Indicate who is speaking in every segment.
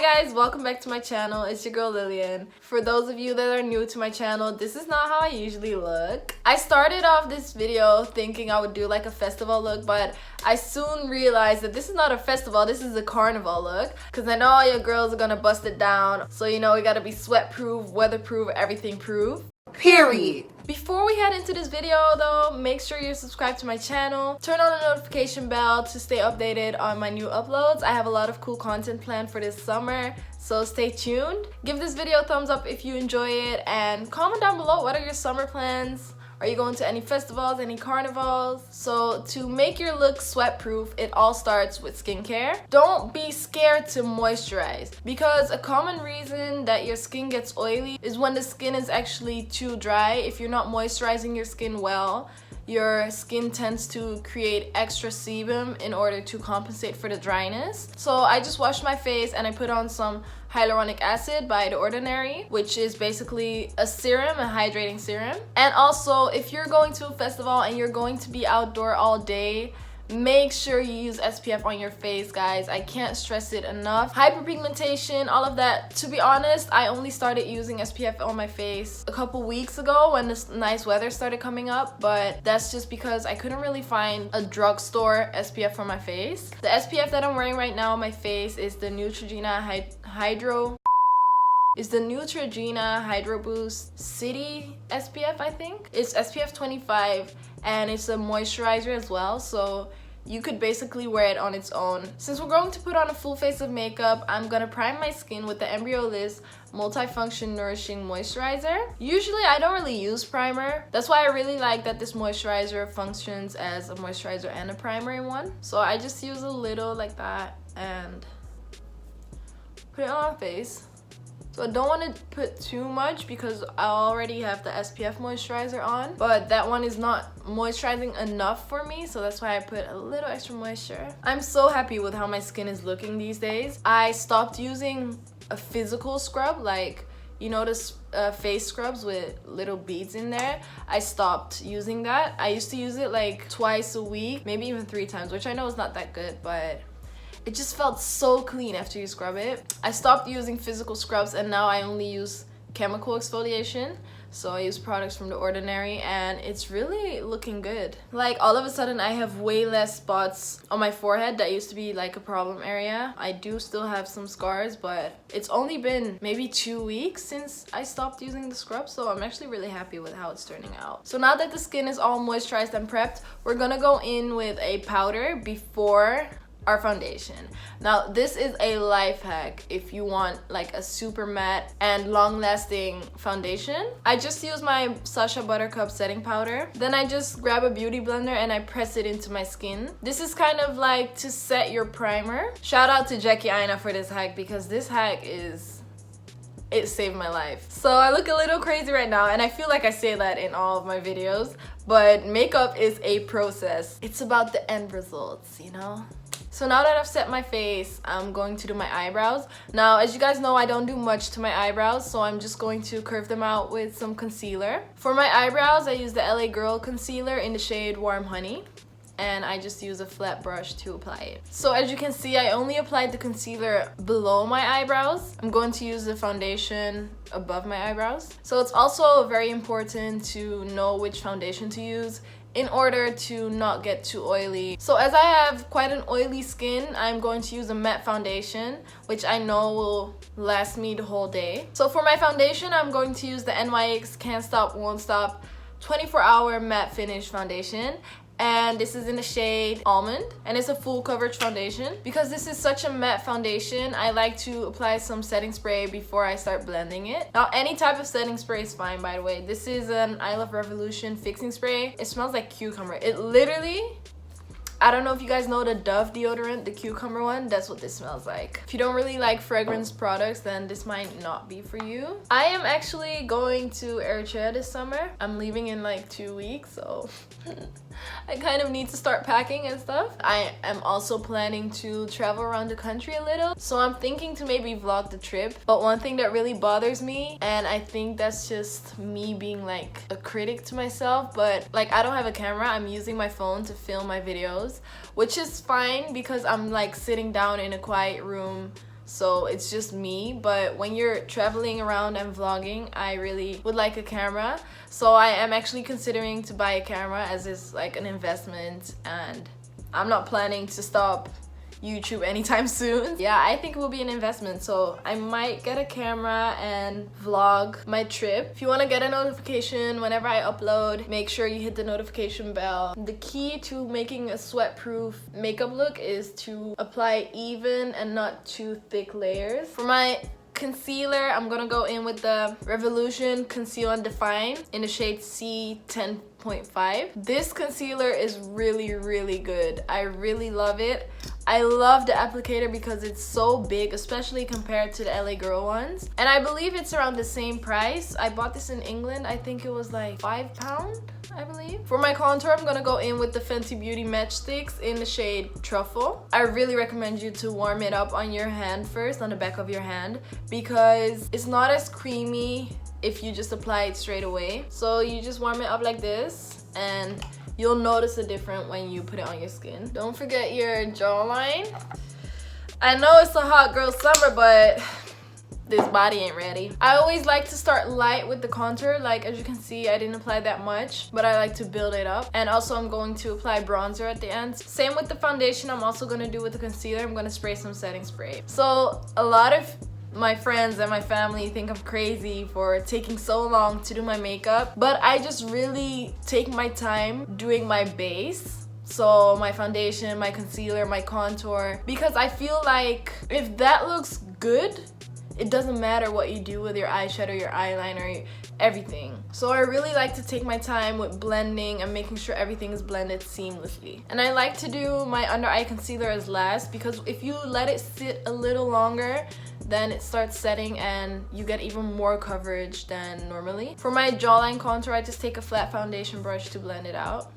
Speaker 1: Hi guys, welcome back to my channel. It's your girl Lilian. For those of you that are new to my channel, this is not how I usually look. I started off this video thinking I would do like a festival look, but I soon realized that this is not a festival, this is a carnival look. Cause I know all your girls are gonna bust it down. So you know we gotta be sweat proof, weatherproof, everything proof. Period. Before we head into this video though, make sure you're subscribed to my channel. Turn on the notification bell to stay updated on my new uploads. I have a lot of cool content planned for this summer, so stay tuned. Give this video a thumbs up if you enjoy it, and comment down below what are your summer plans. Are you going to any festivals, any carnivals? So to make your look sweat proof, it all starts with skincare. Don't be scared to moisturize, because a common reason that your skin gets oily is when the skin is actually too dry. If you're not moisturizing your skin well, your skin tends to create extra sebum in order to compensate for the dryness. So I just washed my face and I put on some hyaluronic acid by The Ordinary, which is basically a serum, a hydrating serum. And also, if you're going to a festival and you're going to be outdoor all day, make sure you use SPF on your face, guys. I can't stress it enough. Hyperpigmentation, all of that. To be honest, I only started using SPF on my face a couple weeks ago when this nice weather started coming up, but that's just because I couldn't really find a drugstore SPF for my face. The SPF that I'm wearing right now on my face is the Neutrogena Hydro Boost City SPF, I think. It's SPF 25 and it's a moisturizer as well, so you could basically wear it on its own. Since we're going to put on a full face of makeup, I'm gonna prime my skin with the Embryolisse Multifunction Nourishing Moisturizer. Usually I don't really use primer. That's why I really like that this moisturizer functions as a moisturizer and a primer in one. So I just use a little like that and put it on my face. So I don't want to put too much because I already have the SPF moisturizer on, but that one is not moisturizing enough for me, so that's why I put a little extra moisture. I'm so happy with how my skin is looking these days. I stopped using a physical scrub, like, you know, this face scrubs with little beads in there. I stopped using that. I used to use it like twice a week, maybe even 3 times, which I know is not that good, but it just felt so clean after you scrub it. I stopped using physical scrubs and now I only use chemical exfoliation. So I use products from The Ordinary and it's really looking good. Like, all of a sudden I have way less spots on my forehead that used to be like a problem area. I do still have some scars, but it's only been maybe 2 weeks since I stopped using the scrub, so I'm actually really happy with how it's turning out. So now that the skin is all moisturized and prepped, we're gonna go in with a powder before our foundation. Now this is a life hack if you want like a super matte and long-lasting foundation. I just use my Sacha Buttercup setting powder, then I just grab a beauty blender and I press it into my skin. This is kind of like to set your primer. Shout out to Jackie Aina for this hack, because this hack it saved my life. So I look a little crazy right now, and I feel like I say that in all of my videos, but makeup is a process. It's about the end results, you know? So now that I've set my face, I'm going to do my eyebrows. Now, as you guys know, I don't do much to my eyebrows, so I'm just going to curve them out with some concealer. For my eyebrows, I use the LA Girl concealer in the shade Warm Honey, and I just use a flat brush to apply it. So as you can see, I only applied the concealer below my eyebrows. I'm going to use the foundation above my eyebrows. So it's also very important to know which foundation to use in order to not get too oily. So as I have quite an oily skin, I'm going to use a matte foundation, which I know will last me the whole day. So for my foundation, I'm going to use the NYX Can't Stop Won't Stop 24-hour matte finish foundation. And this is in the shade Almond, and it's a full coverage foundation. Because this is such a matte foundation, I like to apply some setting spray before I start blending it. Now, any type of setting spray is fine, by the way. This is an I Love Revolution fixing spray. It smells like cucumber. It literally, I don't know if you guys know the Dove deodorant, the cucumber one, that's what this smells like. If you don't really like fragrance products, then this might not be for you. I am actually going to Eritrea this summer. I'm leaving in like 2 weeks, so I kind of need to start packing and stuff. I am also planning to travel around the country a little, so I'm thinking to maybe vlog the trip. But one thing that really bothers me, and I think that's just me being like a critic to myself, but like, I don't have a camera. I'm using my phone to film my videos, which is fine because I'm like sitting down in a quiet room so it's just me. But when you're traveling around and vlogging, I really would like a camera. So I am actually considering to buy a camera, as it's like an investment, and I'm not planning to stop YouTube anytime soon. Yeah, I think it will be an investment, so I might get a camera and vlog my trip. If you want to get a notification whenever I upload, make sure you hit the notification bell. The key to making a sweat-proof makeup look is to apply even and not too thick layers. For my concealer, I'm gonna go in with the Revolution Conceal and Define in the shade C10.5. This concealer is really good. I really love it. I love the applicator because it's so big, especially compared to the LA Girl ones. And I believe it's around the same price. I bought this in England. I think it was like £5, I believe. For my contour, I'm gonna go in with the Fenty Beauty Matchsticks in the shade Truffle. I really recommend you to warm it up on your hand first, on the back of your hand, because it's not as creamy if you just apply it straight away. So you just warm it up like this, and you'll notice the difference when you put it on your skin. Don't forget your jawline. I know it's a hot girl summer, but this body ain't ready. I always like to start light with the contour. Like, as you can see, I didn't apply that much, but I like to build it up. And also I'm going to apply bronzer at the end. Same with the foundation. I'm also gonna do with the concealer. I'm gonna spray some setting spray. So a lot of my friends and my family think I'm crazy for taking so long to do my makeup, but I just really take my time doing my base. So my foundation, my concealer, my contour, because I feel like if that looks good, it doesn't matter what you do with your eyeshadow, your eyeliner, everything. So I really like to take my time with blending and making sure everything is blended seamlessly. And I like to do my under eye concealer as last, because if you let it sit a little longer, then it starts setting and you get even more coverage than normally. For my jawline contour, I just take a flat foundation brush to blend it out.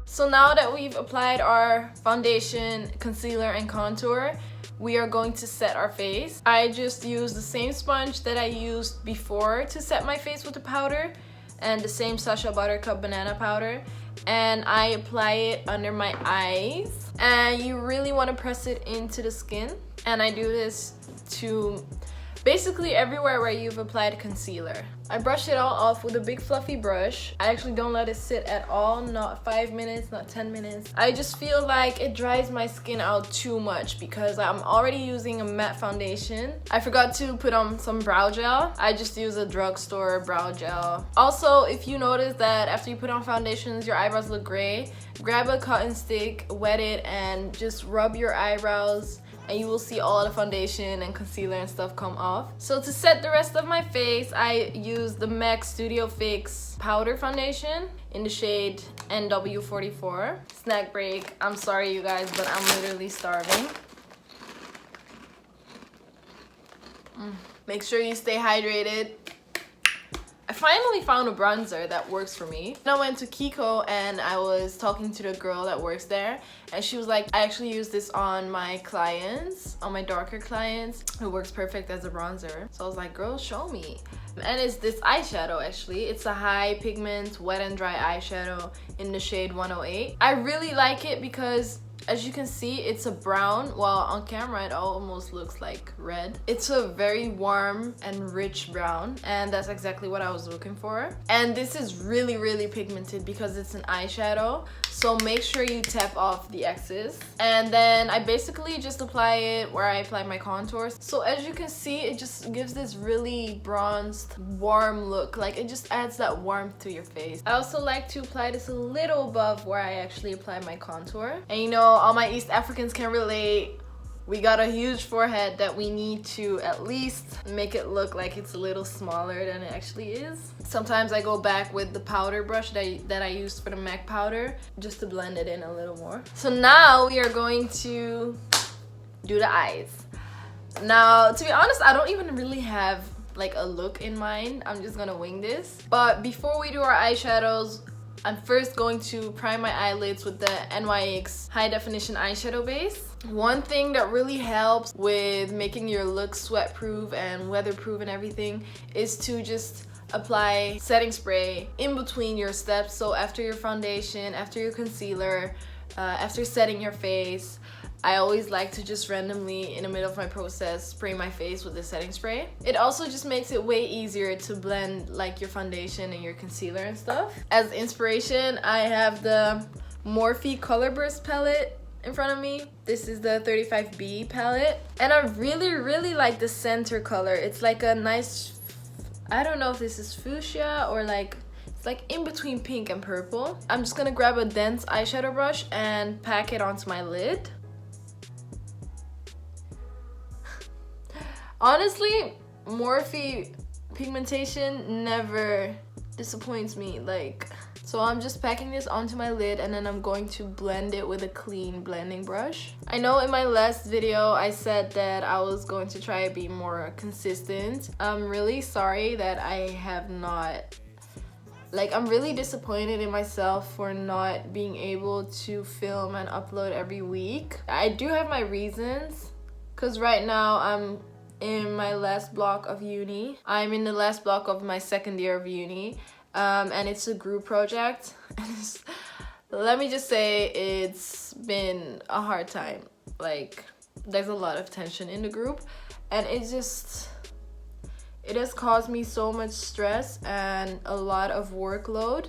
Speaker 1: So now that we've applied our foundation, concealer, and contour, we are going to set our face. I just used the same sponge that I used before to set my face with the powder, and the same Sacha Buttercup banana powder, and I apply it under my eyes. And you really want to press it into the skin, and I do this to basically everywhere where you've applied concealer. I brush it all off with a big fluffy brush. I actually don't let it sit at all, not 5 minutes, not 10 minutes. I just feel like it dries my skin out too much because I'm already using a matte foundation. I forgot to put on some brow gel. I just use a drugstore brow gel. Also, if you notice that after you put on foundations, your eyebrows look gray, grab a cotton stick, wet it, and just rub your eyebrows, and you will see all the foundation and concealer and stuff come off. So to set the rest of my face, I use the MAC Studio Fix powder foundation in the shade NW44. Snack break. I'm sorry you guys, but I'm literally starving. Make sure you stay hydrated. I finally found a bronzer that works for me. I went to Kiko and I was talking to the girl that works there, and she was like, I actually use this on my clients, on my darker clients. It works perfect as a bronzer. So I was like, girl, show me. And it's this eyeshadow actually. It's a high pigment wet and dry eyeshadow in the shade 108. I really like it because, as you can see, it's a brown, while on camera it almost looks like red. It's a very warm and rich brown, and that's exactly what I was looking for. And this is really pigmented because it's an eyeshadow, so make sure you tap off the excess. And then I basically just apply it where I apply my contours. So as you can see, it just gives this really bronzed, warm look. Like, it just adds that warmth to your face. I also like to apply this a little above where I actually apply my contour. And you know, all my East Africans can relate. We got a huge forehead that we need to at least make it look like it's a little smaller than it actually is. Sometimes I go back with the powder brush that I used for the MAC powder just to blend it in a little more. So now we are going to do the eyes. Now, to be honest, I don't even really have like a look in mind. I'm just gonna wing this. But before we do our eyeshadows, I'm first going to prime my eyelids with the NYX High Definition Eyeshadow Base. One thing that really helps with making your look sweat proof and weatherproof and everything is to just apply setting spray in between your steps. So after your foundation, after your concealer, after setting your face, I always like to just randomly, in the middle of my process, spray my face with the setting spray. It also just makes it way easier to blend like your foundation and your concealer and stuff. As inspiration, I have the Morphe Color Burst palette in front of me. This is the 35B palette, and I really like the center color. It's like a nice, I don't know if this is fuchsia or like, it's like in between pink and purple. I'm just gonna grab a dense eyeshadow brush and pack it onto my lid. Honestly, Morphe pigmentation never disappoints me. Like, so I'm just packing this onto my lid and then I'm going to blend it with a clean blending brush. I know in my last video I said that I was going to try to be more consistent. I'm really sorry that I have not, like, I'm really disappointed in myself for not being able to film and upload every week. I do have my reasons, because right now I'm in my last block of uni. I'm in the last block of my second year of uni, and it's a group project. Let me just say, it's been a hard time. Like, there's a lot of tension in the group, and it has caused me so much stress and a lot of workload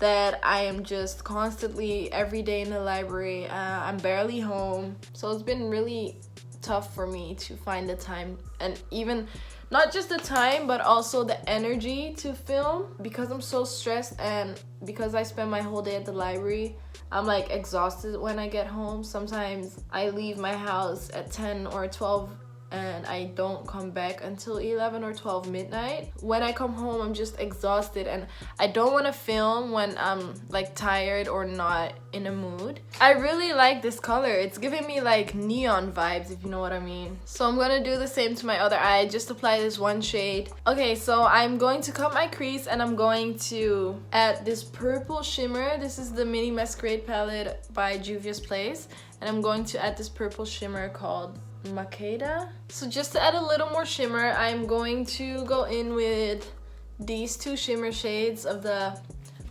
Speaker 1: that I am just constantly every day in the library. I'm barely home, so it's been really tough for me to find the time, and even not just the time but also the energy to film, because I'm so stressed and because I spend my whole day at the library. I'm like exhausted when I get home. Sometimes I leave my house at 10 or 12 and I don't come back until 11 or 12 midnight. When I come home, I'm just exhausted and I don't want to film when I'm like tired or not in a mood. I really like this color. It's giving me like neon vibes, if you know what I mean. So I'm gonna do the same to my other eye. Just apply this one shade. Okay, so I'm going to cut my crease and I'm going to add this purple shimmer. This is the Mini Masquerade palette by Juvia's Place, and I'm going to add this purple shimmer called Makeda. So just to add a little more shimmer, I'm going to go in with these two shimmer shades of the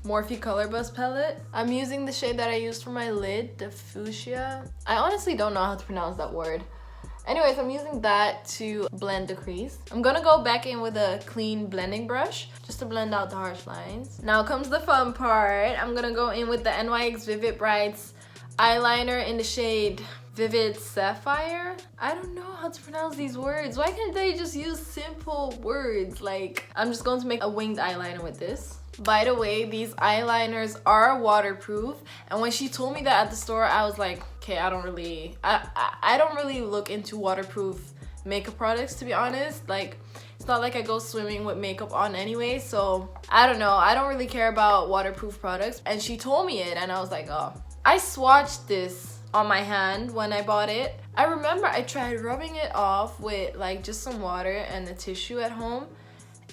Speaker 1: Morphe Color Burst palette. I'm using the shade that I used for my lid, the fuchsia. I honestly don't know how to pronounce that word. Anyways, I'm using that to blend the crease. I'm gonna go back in with a clean blending brush just to blend out the harsh lines. Now comes the fun part. I'm gonna go in with the NYX Vivid Brights eyeliner in the shade Vivid Sapphire. I don't know how to pronounce these words. Why can't they just use simple words? Like, I'm just going to make a winged eyeliner with this. By the way, these eyeliners are waterproof, and when she told me that at the store, I was like, okay, I don't really look into waterproof makeup products, to be honest. Like, it's not like I go swimming with makeup on anyway, so I don't know. I don't really care about waterproof products, and she told me it and I was like, oh. I swatched this on my hand when I bought it. I remember I tried rubbing it off with like just some water and a tissue at home,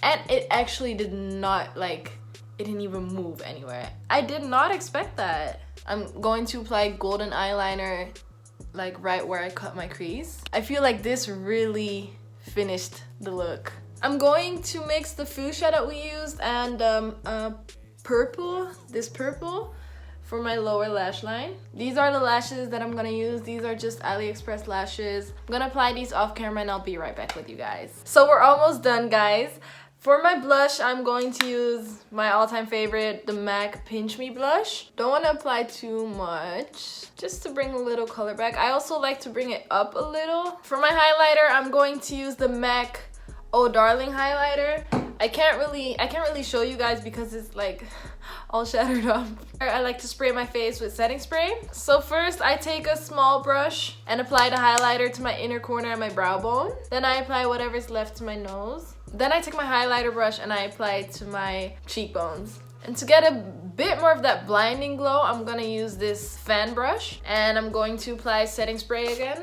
Speaker 1: and it actually did not, like, it didn't even move anywhere. I did not expect that. I'm going to apply golden eyeliner like right where I cut my crease. I feel like this really finished the look. I'm going to mix the fuchsia that we used and this purple for my lower lash line. These are the lashes that I'm gonna use. These are just AliExpress lashes. I'm gonna apply these off camera and I'll be right back with you guys. So we're almost done, guys. For my blush, I'm going to use my all-time favorite, the MAC Pinch Me blush. Don't want to apply too much, just to bring a little color back. I also like to bring it up a little. For my highlighter, I'm going to use the MAC Oh Darling highlighter. I can't really show you guys because it's like all shattered up. I like to spray my face with setting spray. So first I take a small brush and apply the highlighter to my inner corner and my brow bone. Then I apply whatever's left to my nose. Then I take my highlighter brush and I apply it to my cheekbones. And to get a bit more of that blinding glow, I'm gonna use this fan brush and I'm going to apply setting spray again.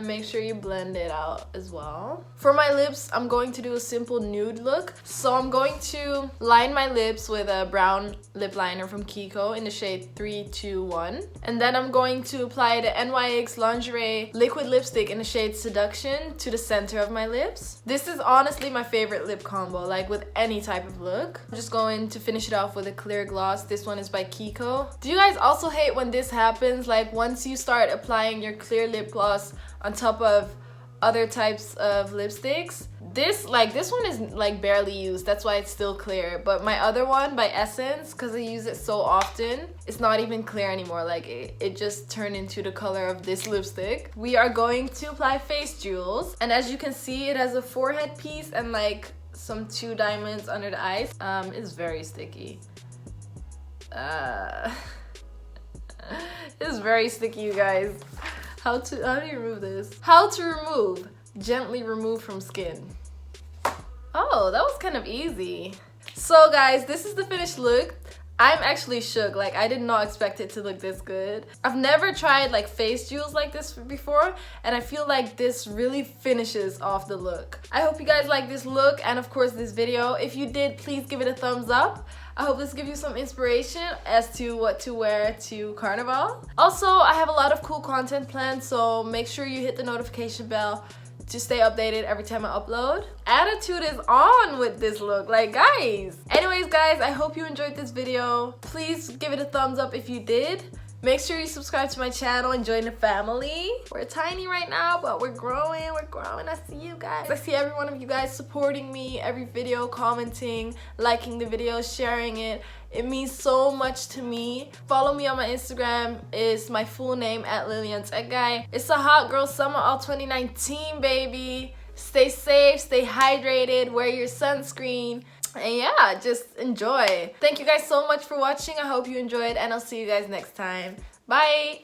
Speaker 1: and make sure you blend it out as well. For my lips, I'm going to do a simple nude look. So I'm going to line my lips with a brown lip liner from Kiko in the shade 321. And then I'm going to apply the NYX Lingerie liquid lipstick in the shade Seduction to the center of my lips. This is honestly my favorite lip combo, like with any type of look. I'm just going to finish it off with a clear gloss. This one is by Kiko. Do you guys also hate when this happens? Like once you start applying your clear lip gloss on top of other types of lipsticks, this one is like barely used, that's why it's still clear. But my other one by Essence, because I use it so often, it's not even clear anymore. Like it just turned into the color of this lipstick. We are going to apply face jewels, and as you can see, it has a forehead piece and like some 2 diamonds under the eyes. It's very sticky. It's very sticky, you guys. How do you remove this? How to remove. Gently remove from skin. Oh, that was kind of easy. So guys, this is the finished look. I'm actually shook. Like I did not expect it to look this good. I've never tried like face jewels like this before, and I feel like this really finishes off the look. I hope you guys like this look and of course this video. If you did, please give it a thumbs up. I hope this gives you some inspiration as to what to wear to Carnival. Also, I have a lot of cool content planned, so make sure you hit the notification bell to stay updated every time I upload. Attitude is on with this look, like guys. Anyways guys, I hope you enjoyed this video. Please give it a thumbs up if you did. Make sure you subscribe to my channel and join the family. We're tiny right now, but we're growing, I see you guys. I see every one of you guys supporting me, every video, commenting, liking the video, sharing it. It means so much to me. Follow me on my Instagram. It's my full name at Lilian Tseggai. It's a hot girl summer all 2019, baby. Stay safe, stay hydrated, wear your sunscreen. And yeah, just enjoy. Thank you guys so much for watching. I hope you enjoyed, and I'll see you guys next time. Bye!